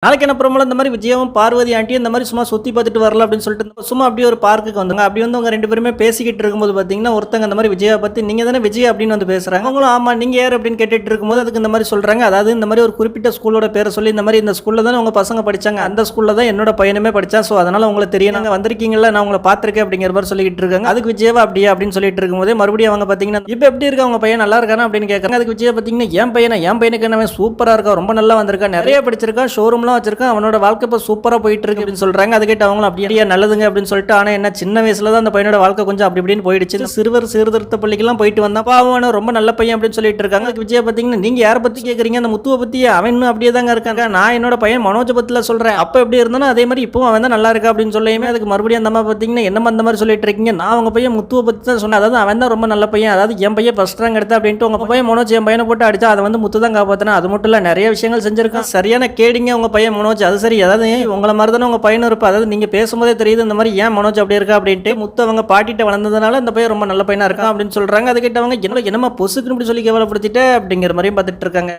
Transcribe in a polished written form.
நாளைக்கு என்ன பிரபலம் இந்த மாதிரி விஜயாவும் பார்வதி ஆண்டியும் இந்த மாதிரி சும்மா சுத்தி பார்த்துட்டு வரலாம் அப்படின்னு சொல்லிட்டு சும்மா அப்படியே ஒரு பார்க்குக்கு வந்தாங்க. அப்படி வந்து அவங்க 2 பேருமே பேசிக்கிட்டு இருக்கும்போது பார்த்தீங்கன்னா, ஒருத்தங்க இந்த மாதிரி விஜயா பத்தி நீங்க தானே விஜய் அப்படின்னு வந்து பேசுறாங்க. அவங்களும் ஆமா நீங்க யார் அப்படின்னு கேட்டுட்டு இருக்கும்போது அதுக்கு இந்த மாதிரி சொல்றாங்க. அதாவது இந்த மாதிரி ஒரு குறிப்பிட்ட ஸ்கூலோட பேரை சொல்லி இந்த மாதிரி இந்த ஸ்கூல்ல தானே உங்க பசங்க படிச்சாங்க. அந்த ஸ்கூல்ல தான் என்னோட பையனுமே படிச்சான். ஸோ அதனால உங்களுக்கு தெரியும் நாங்க வந்திருக்கீங்களா நான் உங்களை பார்த்திருக்கேன் அப்படிங்கிற மாதிரி சொல்லிட்டு இருக்காங்க. அதுக்கு விஜயாவா அப்படியே அப்படின்னு சொல்லிட்டு இருக்கும்போதே மறுபடியும் அவங்க பார்த்தீங்கன்னா இப்போ எப்படி இருக்கா உங்க பையன் நல்லா இருக்கானா அப்படின்னு கேட்கறாங்க. அதுக்கு விஜயா பார்த்தீங்கன்னா என் பையனுக்கு என்ன சூப்பரா இருக்கா, ரொம்ப நல்லா வந்திருக்கா, நிறைய படிச்சிருக்கா, ஷோரூம்லாம் வச்சிருக்கா, அவனோட வாழ்க்கை இப்போ சூப்பரா போயிட்டு இருக்கு அப்படின்னு சொல்றாங்க. அது கேட்டு அவங்களும் அப்படியே நல்லதுங்க அப்படின்னு சொல்லிட்டு ஆனா என்ன சின்ன வயசுல தான் அந்த பையனோட வாழ்க்கை கொஞ்சம் அப்படி இப்படின்னு போயிடுச்சு. சிறுவர் சீர்திருத்த பள்ளிக்கெல்லாம் போயிட்டு வந்தா பாவம் ரொம்ப நல்ல பையன் அப்படின்னு சொல்லிட்டு இருக்காங்க. அதுக்கு விஜயா பார்த்தீங்கன்னா நீங்க யாரை பத்தி கேட்கறீங்க, அந்த முத்துவை பத்தி அவன் இன்னும் அப்படியே தாங்க இருக்காங்க, நான் என்னோட பையன் மனோஜ் பத்தில சொல்றேன், அப்ப எப்படி இருந்தானோ அதே மாதிரி இப்போ அவன் தான் நல்லா இருக்கா அப்படின்னு சொல்லியுமே அதுக்கு மறுபடியும் அந்த அம்மா பார்த்தீங்கன்னா என்னமா அந்த மாதிரி சொல்லிட்டு இருக்கீங்க, நான் உங்க பையன் முத்துவை பத்தி தான் சொன்னேன், அதாவது அவன் தான் ரொம்ப நல்ல பையன், அதாவது என் பையன் ஃபர்ஸ்ட் ரேங்க் எடுத்தா அப்படின்ட்டு உங்க பையன் மனோஜ் என் பையனை போட்டு அடிச்சா அதை வந்து முத்து தான் காப்பாத்தினா. அது மட்டும் இல்ல நிறைய விஷயங்கள் செஞ்சிருக்கான், சரியான கேடிங்க உங்க பையன் மனோஜ். அது சரி அதாவது உங்களை மாதிரி தானே உங்க பையனும் இருப்பா, அதாவது நீங்க பேசும்போதே தெரியுது இந்த மாதிரி ஏன் மனோஜ் அப்படி இருக்கா அப்படின்ட்டு. முத்து அவங்க பாட்டிட்ட வளர்ந்ததுனால இந்த பையன் ரொம்ப நல்ல பையனா இருக்கான் அப்படின்னு சொல்றாங்க. அது கிட்ட அவங்க என்னமா பொசுக்குன்னு இப்படி சொல்லி கேவலப்படுத்திட்டு அப்படிங்கிற மாதிரியும் பார்த்துட்டு இருக்காங்க.